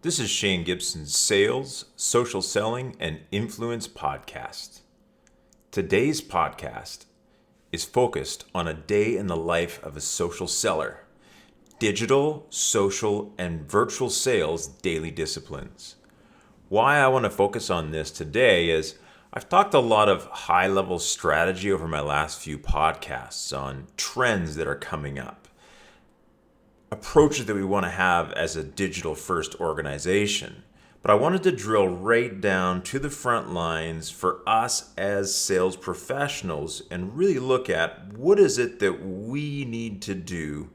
This is Shane Gibson's Sales, Social Selling, and Influence podcast. Today's podcast is focused on a day in the life of a social seller, digital, social, and virtual sales daily disciplines. Why I want to focus on this today is I've talked a lot of high-level strategy over my last few podcasts on trends that are coming up, approaches that we want to have as a digital first organization. But I wanted to drill right down to the front lines for us as sales professionals and really look at what is it that we need to do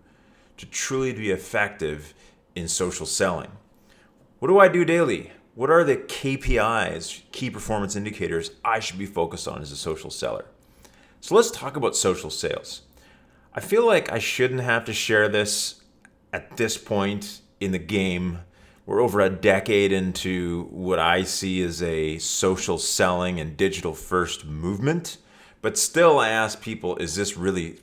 to truly be effective in social selling. What do I do daily? What are the KPIs, key performance indicators, I should be focused on as a social seller? So let's talk about social sales. I feel like I shouldn't have to share this at this point in the game. We're over a decade into what I see as a social selling and digital first movement. But still I ask people, is this really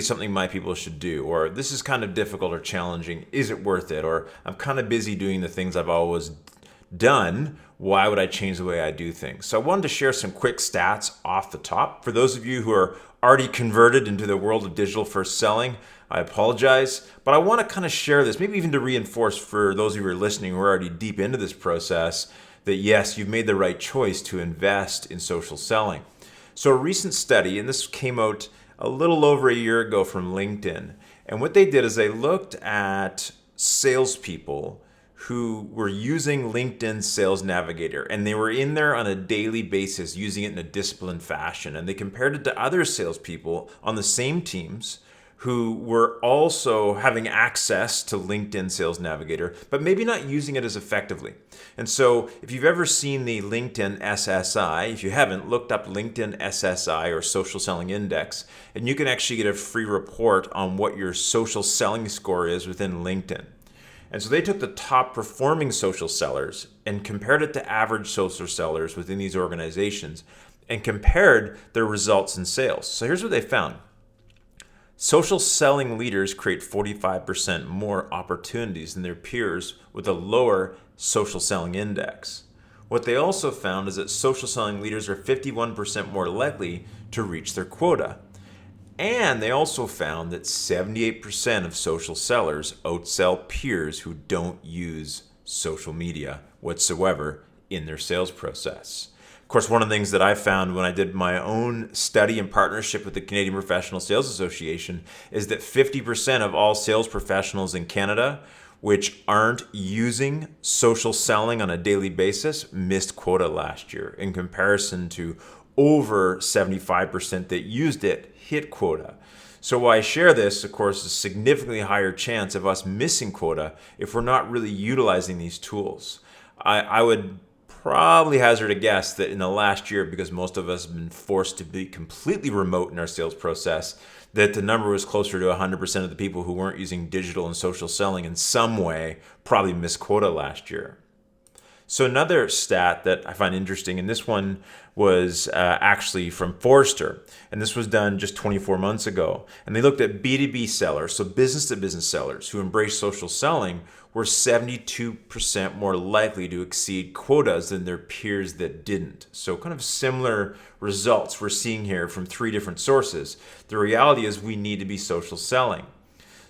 something my people should do? Or this is kind of difficult or challenging. Is it worth it? Or I'm kind of busy doing the things I've always done. Why would I change the way I do things? So I wanted to share some quick stats off the top. For those of you who are already converted into the world of digital first selling, I apologize, but I want to kind of share this, maybe even to reinforce for those of you who are listening who are already deep into this process, that yes, you've made the right choice to invest in social selling. So a recent study, and this came out a little over a year ago from LinkedIn, and what they did is they looked at salespeople who were using LinkedIn Sales Navigator, and they were in there on a daily basis using it in a disciplined fashion, and they compared it to other salespeople on the same teams who were also having access to LinkedIn Sales Navigator, but maybe not using it as effectively. And so if you've ever seen the LinkedIn SSI, if you haven't, looked up LinkedIn SSI or Social Selling Index, and you can actually get a free report on what your social selling score is within LinkedIn. And so they took the top performing social sellers and compared it to average social sellers within these organizations and compared their results in sales. So here's what they found. Social selling leaders create 45% more opportunities than their peers with a lower social selling index. What they also found is that social selling leaders are 51% more likely to reach their quota. And they also found that 78% of social sellers outsell peers who don't use social media whatsoever in their sales process. Of course, one of the things that I found when I did my own study in partnership with the Canadian Professional Sales Association is that 50% of all sales professionals in Canada, which aren't using social selling on a daily basis, missed quota last year in comparison to over 75% that used it hit quota. So why I share this, of course, is a significantly higher chance of us missing quota if we're not really utilizing these tools. I would probably hazard a guess that in the last year, because most of us have been forced to be completely remote in our sales process, that the number was closer to 100% of the people who weren't using digital and social selling in some way probably missed quota last year. So another stat that I find interesting, and this one was actually from Forrester, and this was done just 24 months ago. And they looked at B2B sellers, so business-to-business sellers who embrace social selling were 72% more likely to exceed quotas than their peers that didn't. So kind of similar results we're seeing here from three different sources. The reality is we need to be social selling.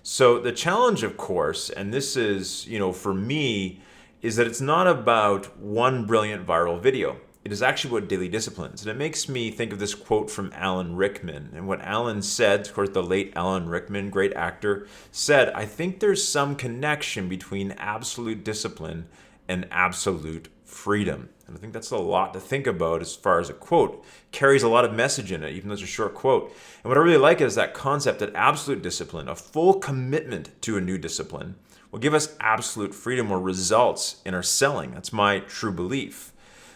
So the challenge, of course, and this is, for me, is that it's not about one brilliant viral video. It is actually about daily disciplines. And it makes me think of this quote from Alan Rickman. And what Alan said, of course, the late Alan Rickman, great actor, said, I think there's some connection between absolute discipline and absolute freedom. And I think that's a lot to think about as far as a quote. It carries a lot of message in it, even though it's a short quote. And what I really like is that concept that absolute discipline, a full commitment to a new discipline, will give us absolute freedom or results in our selling. That's my true belief.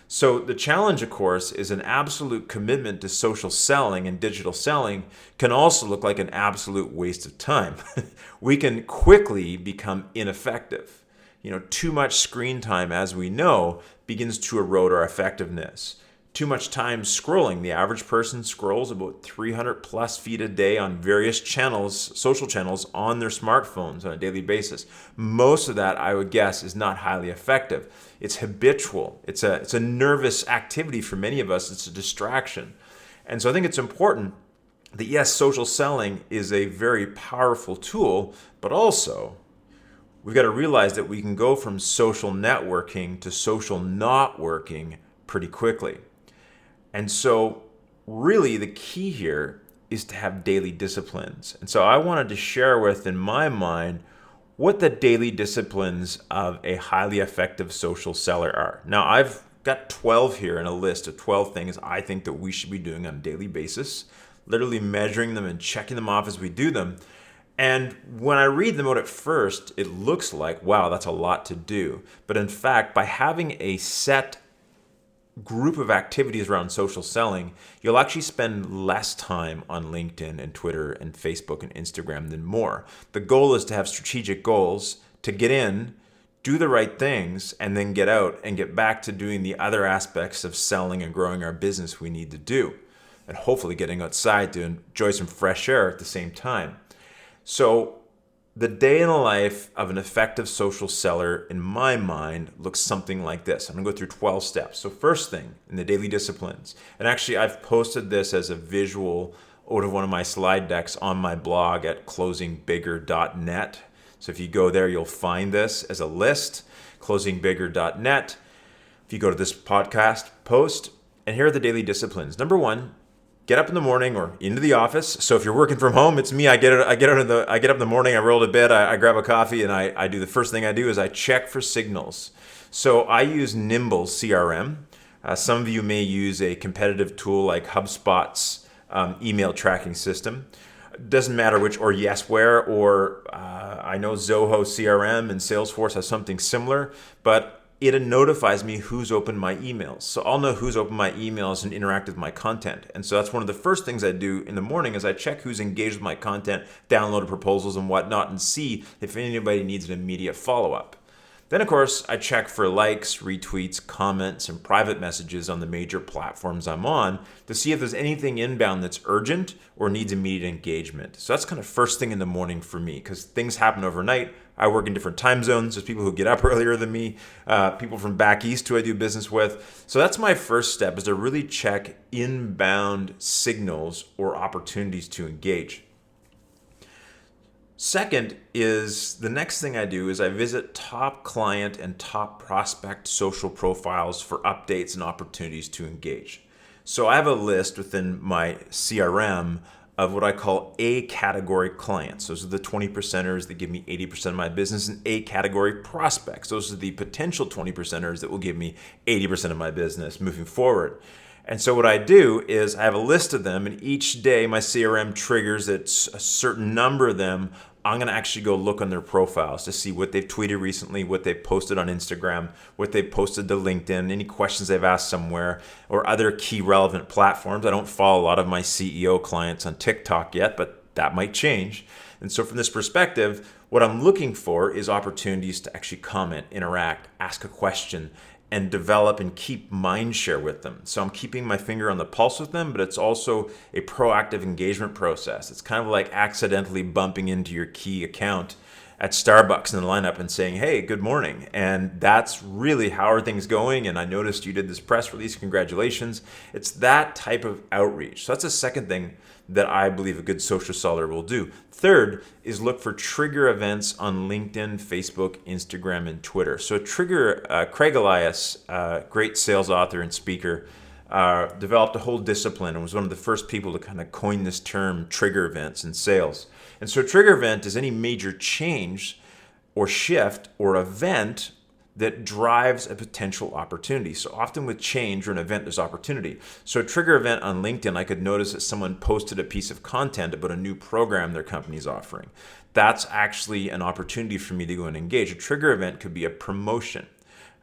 So the challenge, of course, is an absolute commitment to social selling and digital selling can also look like an absolute waste of time. We can quickly become ineffective. Too much screen time, as we know, begins to erode our effectiveness. too much time scrolling. The average person scrolls about 300 plus feet a day on various channels, social channels on their smartphones on a daily basis. Most of that, I would guess, is not highly effective. It's habitual. It's a nervous activity for many of us. It's a distraction. And so I think it's important that, yes, social selling is a very powerful tool, but also we've got to realize that we can go from social networking to social not working pretty quickly. And so really the key here is to have daily disciplines. And so I wanted to share with, in my mind, what the daily disciplines of a highly effective social seller are. Now, I've got 12 here in a list of 12 things I think that we should be doing on a daily basis, literally measuring them and checking them off as we do them. And when I read them out at first, it looks like, wow, that's a lot to do. But in fact, by having a set group of activities around social selling, you'll actually spend less time on LinkedIn and Twitter and Facebook and Instagram than more. The goal is to have strategic goals, to get in, do the right things, and then get out and get back to doing the other aspects of selling and growing our business we need to do. And hopefully getting outside to enjoy some fresh air at the same time. So the day in the life of an effective social seller, in my mind, looks something like this. I'm going to go through 12 steps. So first thing, in the daily disciplines, and actually I've posted this as a visual out of one of my slide decks on my blog at closingbigger.net. So if you go there, you'll find this as a list, closingbigger.net. If you go to this podcast post, and here are the daily disciplines. Number one, get up in the morning or into the office. So if you're working from home, it's me. I get up in the morning, I roll to bed, I grab a coffee, and I do the first thing I do is I check for signals. So I use Nimble CRM. Some of you may use a competitive tool like HubSpot's email tracking system. Doesn't matter which, or Yesware, or I know Zoho CRM and Salesforce has something similar, but it notifies me who's opened my emails. So I'll know who's opened my emails and interacted with my content. And so that's one of the first things I do in the morning is I check who's engaged with my content, downloaded proposals and whatnot, and see if anybody needs an immediate follow-up. Then, of course, I check for likes, retweets, comments, and private messages on the major platforms I'm on to see if there's anything inbound that's urgent or needs immediate engagement. So that's kind of first thing in the morning for me because things happen overnight. I work in different time zones. There's people who get up earlier than me, people from back east who I do business with. So that's my first step is to really check inbound signals or opportunities to engage. Second is the next thing I do is I visit top client and top prospect social profiles for updates and opportunities to engage. So I have a list within my CRM of what I call A category clients. Those are the 20%ers that give me 80% of my business, and A category prospects. Those are the potential 20%ers that will give me 80% of my business moving forward. And so what I do is I have a list of them, and each day my CRM triggers that a certain number of them, I'm going to actually go look on their profiles to see what they've tweeted recently, what they've posted on Instagram, what they've posted to LinkedIn, any questions they've asked somewhere, or other key relevant platforms. I don't follow a lot of my CEO clients on TikTok yet, but that might change. And so from this perspective, what I'm looking for is opportunities to actually comment, interact, ask a question, and develop and keep mind share with them. So I'm keeping my finger on the pulse with them, but it's also a proactive engagement process. It's kind of like accidentally bumping into your key account at Starbucks in the lineup and saying, hey, good morning. And that's really how are things going? And I noticed you did this press release, congratulations. It's that type of outreach. So that's the second thing that I believe a good social seller will do. Third is look for trigger events on LinkedIn, Facebook, Instagram, and Twitter. So Craig Elias, great sales author and speaker, developed a whole discipline and was one of the first people to kind of coin this term trigger events in sales. And so a trigger event is any major change or shift or event that drives a potential opportunity. So often with change or an event, there's opportunity. So a trigger event on LinkedIn, I could notice that someone posted a piece of content about a new program their company's offering. That's actually an opportunity for me to go and engage. A trigger event could be a promotion.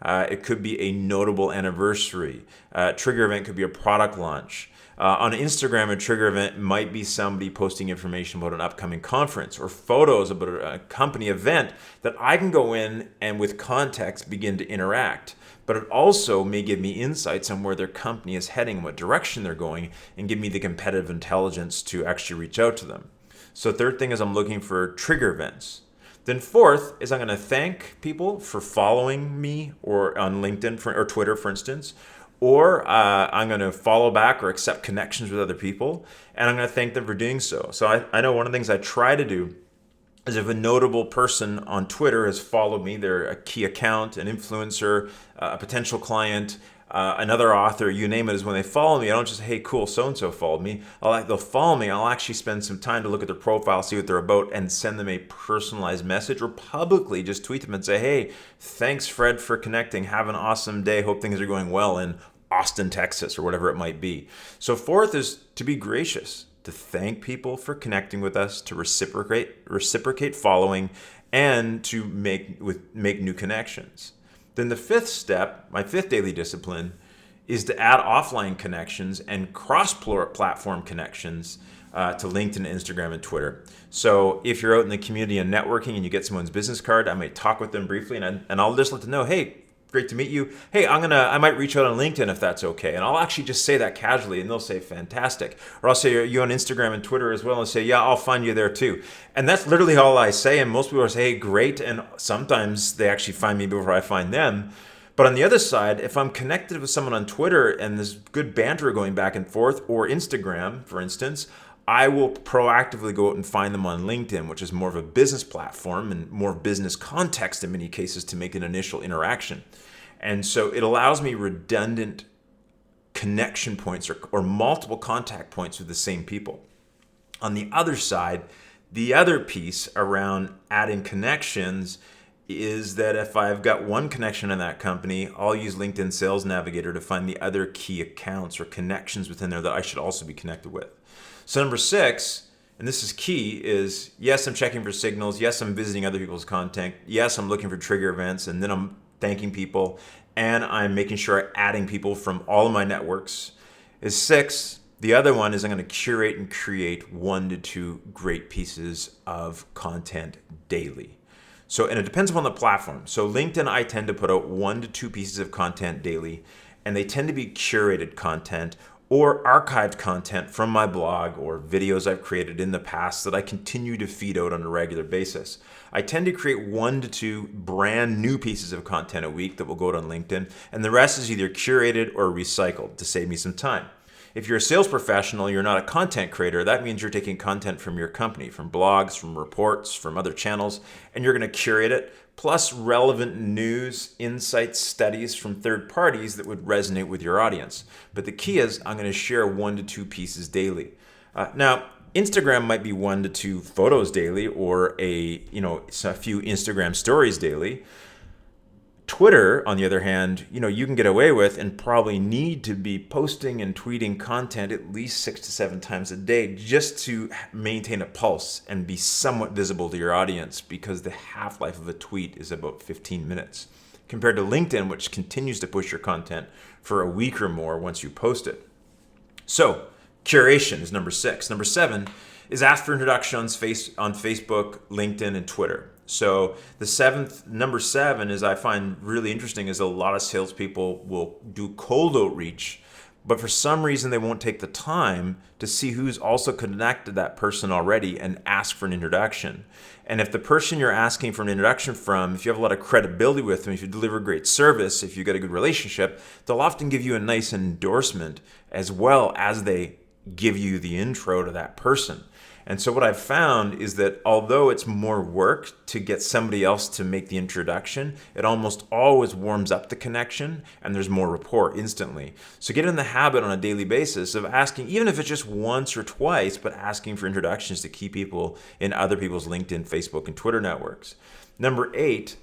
It could be a notable anniversary. A trigger event could be a product launch. On Instagram, a trigger event might be somebody posting information about an upcoming conference or photos about a company event that I can go in and with context begin to interact. But it also may give me insights on where their company is heading, what direction they're going, and give me the competitive intelligence to actually reach out to them. So third thing is I'm looking for trigger events. Then fourth is I'm going to thank people for following me or on LinkedIn or Twitter, for instance, or I'm going to follow back or accept connections with other people, and I'm going to thank them for doing so. So I know one of the things I try to do is if a notable person on Twitter has followed me, they're a key account, an influencer, a potential client, another author, you name it, is when they follow me, I don't just say, hey, cool, so-and-so followed me. They'll follow me. I'll actually spend some time to look at their profile, see what they're about, and send them a personalized message, or publicly just tweet them and say, hey, thanks, Fred, for connecting. Have an awesome day. Hope things are going well in Austin, Texas, or whatever it might be. So fourth is to be gracious, to thank people for connecting with us, to reciprocate following, and to make new connections. Then the fifth step, my fifth daily discipline, is to add offline connections and cross-platform connections to LinkedIn, Instagram, and Twitter. So if you're out in the community and networking and you get someone's business card, I might talk with them briefly and I'll just let them know, hey, great to meet you. Hey, I might reach out on LinkedIn if that's okay. And I'll actually just say that casually and they'll say fantastic. Or I'll say, are you on Instagram and Twitter as well? And say, yeah, I'll find you there too. And that's literally all I say. And most people will say, hey, great. And sometimes they actually find me before I find them. But on the other side, if I'm connected with someone on Twitter and there's good banter going back and forth, or Instagram, for instance, I will proactively go out and find them on LinkedIn, which is more of a business platform and more business context in many cases to make an initial interaction. And so it allows me redundant connection points or multiple contact points with the same people. On the other side, the other piece around adding connections is that if I've got one connection in that company, I'll use LinkedIn Sales Navigator to find the other key accounts or connections within there that I should also be connected with. So number 6, and this is key, is yes, I'm checking for signals. Yes, I'm visiting other people's content. Yes, I'm looking for trigger events, and then I'm thanking people, and I'm making sure I'm adding people from all of my networks. Is 6. The other one is I'm going to curate and create 1 to 2 great pieces of content daily. So, and it depends upon the platform. So LinkedIn, I tend to put out 1 to 2 pieces of content daily, and they tend to be curated content or archived content from my blog or videos I've created in the past that I continue to feed out on a regular basis. I tend to create 1 to 2 brand new pieces of content a week that will go out on LinkedIn, and the rest is either curated or recycled to save me some time. If you're a sales professional, you're not a content creator, that means you're taking content from your company, from blogs, from reports, from other channels, and you're going to curate it, plus relevant news, insights, studies from third parties that would resonate with your audience. But the key is I'm going to share 1 to 2 pieces daily. Now, Instagram might be 1 to 2 photos daily or a few Instagram stories daily. Twitter, on the other hand, you can get away with and probably need to be posting and tweeting content at least 6 to 7 times a day just to maintain a pulse and be somewhat visible to your audience, because the half-life of a tweet is about 15 minutes compared to LinkedIn, which continues to push your content for a week or more once you post it. So curation is number 6. Number 7 is ask for introductions on Facebook, LinkedIn, and Twitter. So number 7 is I find really interesting is a lot of salespeople will do cold outreach, but for some reason they won't take the time to see who's also connected to that person already and ask for an introduction. And if the person you're asking for an introduction from, if you have a lot of credibility with them, if you deliver great service, if you've got a good relationship, they'll often give you a nice endorsement as well as they give you the intro to that person. And so what I've found is that although it's more work to get somebody else to make the introduction, it almost always warms up the connection and there's more rapport instantly. So get in the habit on a daily basis of asking, even if it's just once or twice, but asking for introductions to key people in other people's LinkedIn, Facebook, and Twitter networks. Number 8,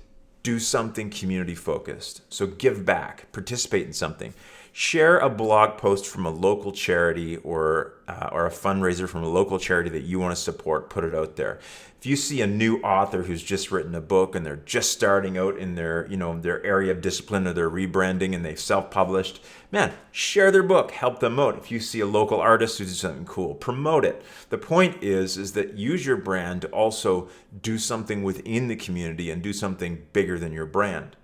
do something community focused. So give back, participate in something. Share a blog post from a local charity or a fundraiser from a local charity that you want to support. Put it out there. If you see a new author who's just written a book and they're just starting out in their area of discipline, or they're rebranding and they've self-published, man, share their book, help them out. If you see a local artist who's doing something cool, promote it. The point is that use your brand to also do something within the community and do something bigger than your brand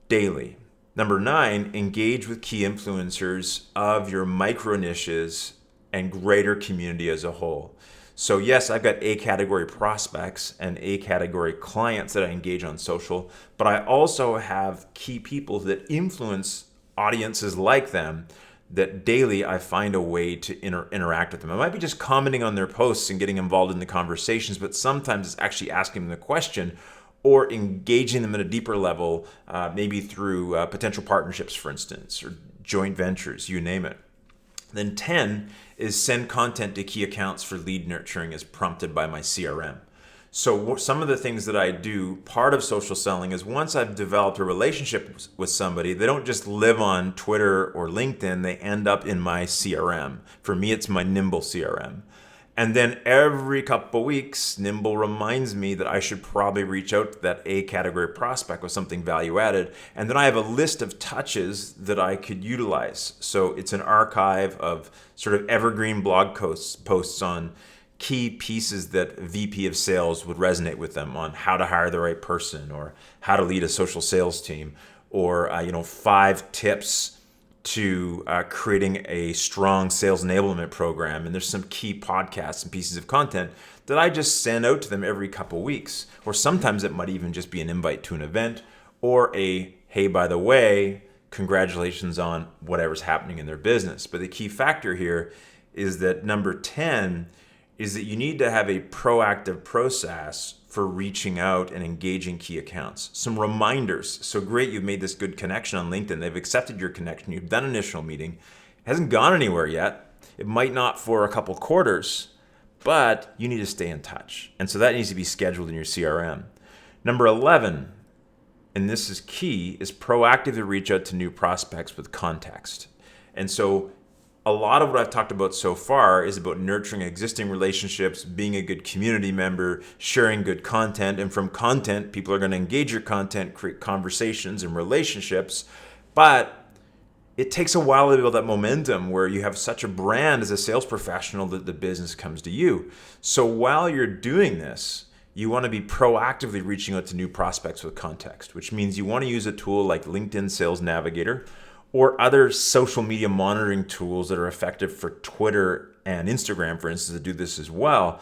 daily. Number 9, engage with key influencers of your micro niches and greater community as a whole. So yes, I've got A category prospects and A category clients that I engage on social, but I also have key people that influence audiences like them that daily I find a way to interact with them. I might be just commenting on their posts and getting involved in the conversations, but sometimes it's actually asking them the question or engaging them at a deeper level, maybe through potential partnerships, for instance, or joint ventures, you name it. Then 10 is send content to key accounts for lead nurturing as prompted by my CRM. So some of the things that I do, part of social selling, is once I've developed a relationship with somebody, they don't just live on Twitter or LinkedIn, they end up in my CRM. For me, it's my Nimble CRM. And then every couple of weeks, Nimble reminds me that I should probably reach out to that A category prospect with something value added. And then I have a list of touches that I could utilize. So it's an archive of sort of evergreen blog posts on key pieces that VP of sales would resonate with them on, how to hire the right person, or how to lead a social sales team, or 5 tips to creating a strong sales enablement program. And there's some key podcasts and pieces of content that I just send out to them every couple weeks. Or sometimes it might even just be an invite to an event, or a, hey, by the way, congratulations on whatever's happening in their business. But the key factor here is that number 10 is that you need to have a proactive process for reaching out and engaging key accounts. Some reminders. So great, you've made this good connection on LinkedIn. They've accepted your connection. You've done an initial meeting. It hasn't gone anywhere yet. It might not for a couple quarters, but you need to stay in touch. And so that needs to be scheduled in your CRM. Number 11, and this is key, is proactively reach out to new prospects with context. And so a lot of what I've talked about so far is about nurturing existing relationships, being a good community member, sharing good content. And from content, people are going to engage your content, create conversations and relationships. But it takes a while to build that momentum where you have such a brand as a sales professional that the business comes to you. So while you're doing this, you want to be proactively reaching out to new prospects with context, which means you want to use a tool like LinkedIn Sales Navigator, or other social media monitoring tools that are effective for Twitter and Instagram, for instance, to do this as well.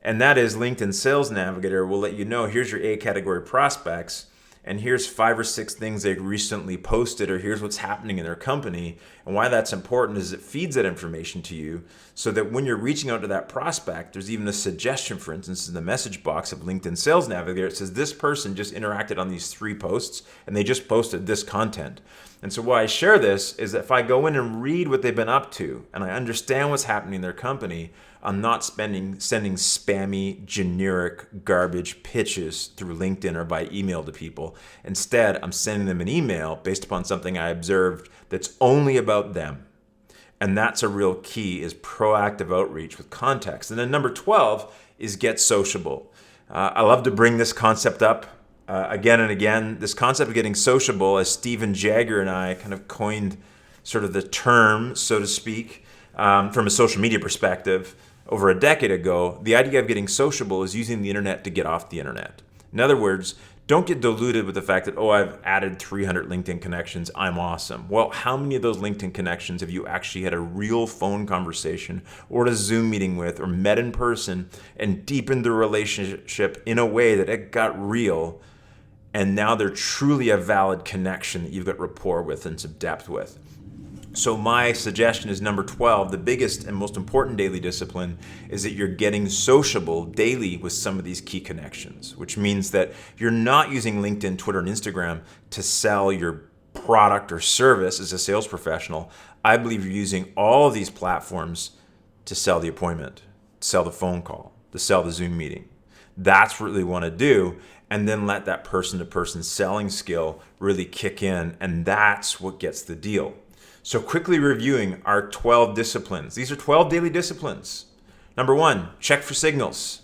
And that is LinkedIn Sales Navigator will let you know, here's your A category prospects, and here's 5 or 6 things they recently posted, or here's what's happening in their company. And why that's important is it feeds that information to you so that when you're reaching out to that prospect, there's even a suggestion, for instance, in the message box of LinkedIn Sales Navigator. It says this person just interacted on these 3 posts and they just posted this content. And so why I share this is that if I go in and read what they've been up to and I understand what's happening in their company, I'm not sending spammy, generic, garbage pitches through LinkedIn or by email to people. Instead, I'm sending them an email based upon something I observed that's only about them. And that's a real key, is proactive outreach with context. And then number 12 is get sociable. I love to bring this concept up again and again. This concept of getting sociable, as Steven Jagger and I kind of coined sort of the term, so to speak, from a social media perspective over a decade ago. The idea of getting sociable is using the internet to get off the internet. In other words, don't get diluted with the fact that, oh, I've added 300 LinkedIn connections, I'm awesome. Well, how many of those LinkedIn connections have you actually had a real phone conversation or a Zoom meeting with, or met in person and deepened the relationship in a way that it got real, and now they're truly a valid connection that you've got rapport with and some depth with? So my suggestion is number 12, the biggest and most important daily discipline is that you're getting sociable daily with some of these key connections, which means that you're not using LinkedIn, Twitter, and Instagram to sell your product or service as a sales professional. I believe you're using all of these platforms to sell the appointment, to sell the phone call, to sell the Zoom meeting. That's what we want to do. And then let that person-to-person selling skill really kick in. And that's what gets the deal. So quickly reviewing our 12 disciplines. These are 12 daily disciplines. Number 1, check for signals.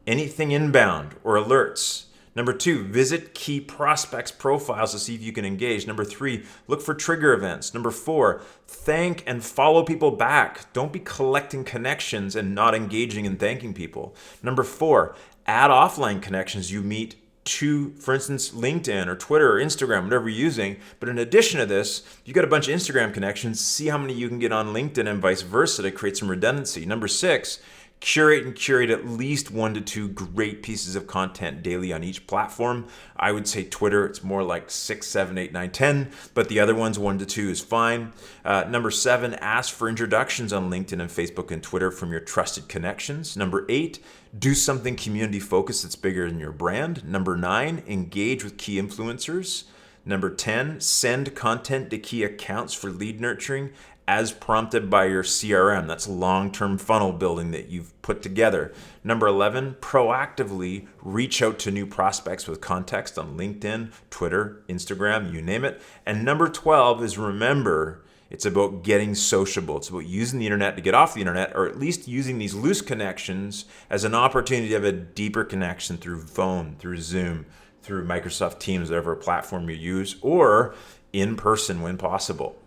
Anything inbound or alerts. Number 2, visit key prospects' profiles to see if you can engage. Number 3, look for trigger events. Number 4, thank and follow people back. Don't be collecting connections and not engaging and thanking people. Number 4, add offline connections you meet to, for instance, LinkedIn or Twitter or Instagram, whatever you're using. But in addition to this, you got a bunch of Instagram connections. See how many you can get on LinkedIn and vice versa to create some redundancy. Number 6, curate at least 1 to 2 great pieces of content daily on each platform. I would say Twitter, it's more like 6, 7, 8, 9, 10, but the other ones 1 to 2 is fine. Number 7, ask for introductions on LinkedIn and Facebook and Twitter from your trusted connections. Number 8, do something community focused that's bigger than your brand. Number 9, engage with key influencers. Number 10, send content to key accounts for lead nurturing as prompted by your CRM. That's long-term funnel building that you've put together. Number 11, proactively reach out to new prospects with context on LinkedIn, Twitter, Instagram, you name it. And number 12 is remember, it's about getting sociable. It's about using the internet to get off the internet, or at least using these loose connections as an opportunity to have a deeper connection through phone, through Zoom, through Microsoft Teams, whatever platform you use, or in person when possible.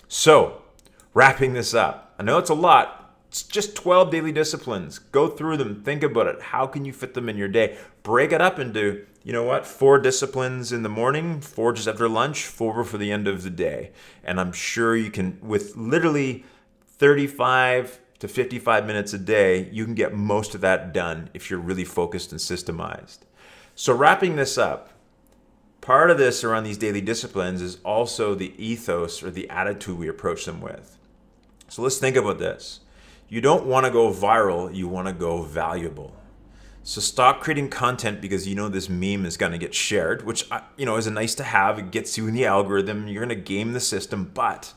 So, wrapping this up, I know it's a lot. It's just 12 daily disciplines. Go through them. Think about it. How can you fit them in your day? Break it up into, 4 disciplines in the morning, 4 just after lunch, 4 for the end of the day. And I'm sure you can, with literally 35 to 55 minutes a day, you can get most of that done if you're really focused and systemized. So wrapping this up, part of this around these daily disciplines is also the ethos or the attitude we approach them with. So let's think about this. You don't want to go viral, you want to go valuable. So stop creating content because this meme is going to get shared, which is a nice to have. It gets you in the algorithm. You're going to game the system, but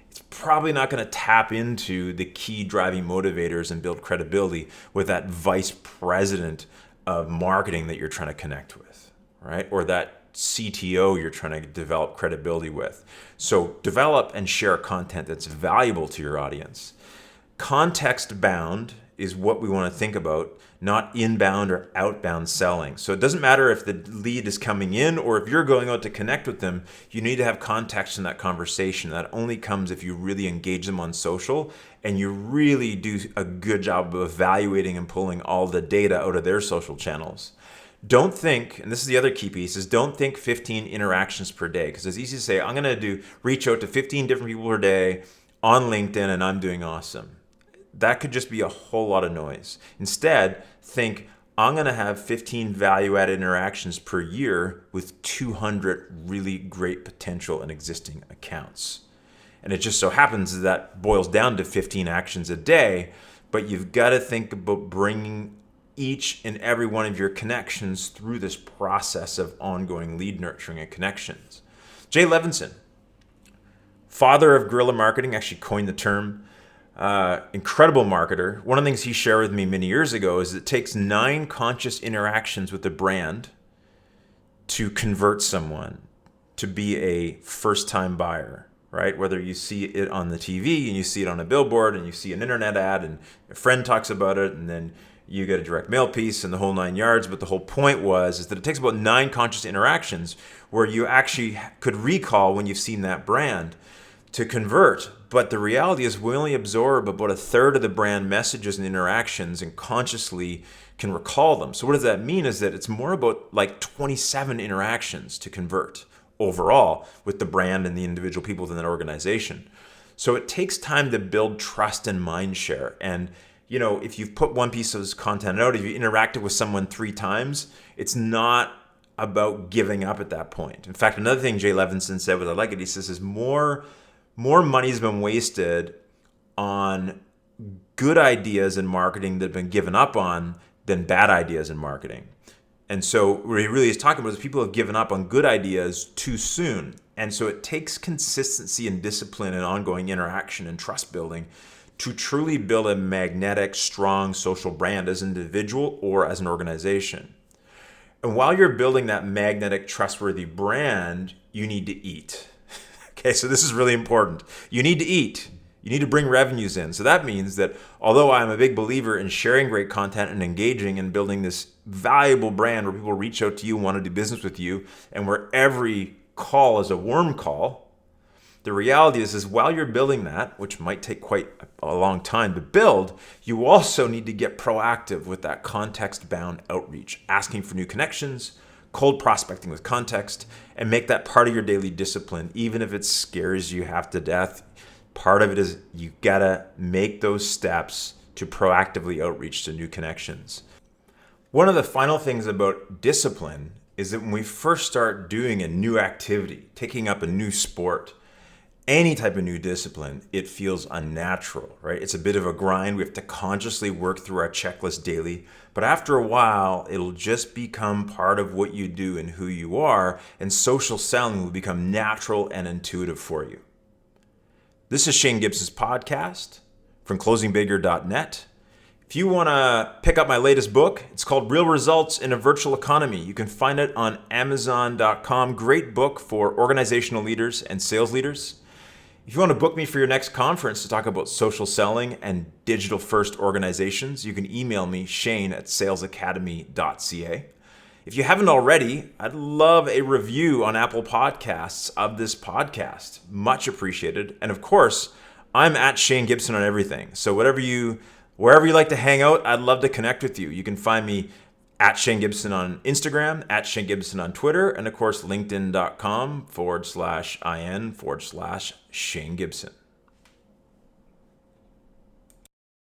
it's probably not going to tap into the key driving motivators and build credibility with that vice president of marketing that you're trying to connect with, right? Or that CTO you're trying to develop credibility with. So develop and share content that's valuable to your audience. Context bound is what we want to think about, not inbound or outbound selling. So it doesn't matter if the lead is coming in or if you're going out to connect with them, you need to have context in that conversation. That only comes if you really engage them on social and you really do a good job of evaluating and pulling all the data out of their social channels. Don't think, and this is the other key piece, is don't think 15 interactions per day, because it's easy to say, I'm going to reach out to 15 different people per day on LinkedIn and I'm doing awesome. That could just be a whole lot of noise. Instead, think, I'm going to have 15 value-added interactions per year with 200 really great potential and existing accounts. And it just so happens that boils down to 15 actions a day, but you've got to think about bringing each and every one of your connections through this process of ongoing lead nurturing and connections. Jay Levinson, father of guerrilla marketing, actually coined the term. Incredible marketer. One of the things he shared with me many years ago is it takes 9 conscious interactions with the brand to convert someone to be a first-time buyer, right? Whether you see it on the TV and you see it on a billboard and you see an internet ad and a friend talks about it and then you get a direct mail piece and the whole 9 yards. But the whole point is that it takes about 9 conscious interactions where you actually could recall when you've seen that brand to convert. But the reality is we only absorb about 1/3 of the brand messages and interactions and consciously can recall them. So what does that mean is that it's more about like 27 interactions to convert overall with the brand and the individual people within that organization. So it takes time to build trust and mind share. And if you've put one piece of content out, if you interacted with someone 3 times, it's not about giving up at that point. In fact, another thing Jay Levinson said, what I like it, he says, is more money's been wasted on good ideas in marketing that have been given up on than bad ideas in marketing. And so what he really is talking about is people have given up on good ideas too soon. And so it takes consistency and discipline and ongoing interaction and trust building to truly build a magnetic, strong social brand as an individual or as an organization. And while you're building that magnetic, trustworthy brand, you need to eat. Okay, so this is really important. You need to eat. You need to bring revenues in. So that means that although I'm a big believer in sharing great content and engaging and building this valuable brand where people reach out to you and want to do business with you, and where every call is a warm call, the reality is while you're building that, which might take quite a long time to build, you also need to get proactive with that context-bound outreach, asking for new connections, cold prospecting with context, and make that part of your daily discipline, even if it scares you half to death. Part of it is you gotta make those steps to proactively outreach to new connections. One of the final things about discipline is that when we first start doing a new activity, taking up a new sport, any type of new discipline, it feels unnatural, right? It's a bit of a grind. We have to consciously work through our checklist daily. But after a while, it'll just become part of what you do and who you are, and social selling will become natural and intuitive for you. This is Shane Gibson's podcast from closingbigger.net. If you want to pick up my latest book, it's called Real Results in a Virtual Economy. You can find it on Amazon.com. Great book for organizational leaders and sales leaders. If you want to book me for your next conference to talk about social selling and digital first organizations, you can email me, shane@salesacademy.ca. If you haven't already, I'd love a review on Apple Podcasts of this podcast. Much appreciated. And of course, I'm at Shane Gibson on everything. So wherever you like to hang out, I'd love to connect with you. You can find me at Shane Gibson on Instagram, at Shane Gibson on Twitter, and of course, linkedin.com/in/Shane Gibson.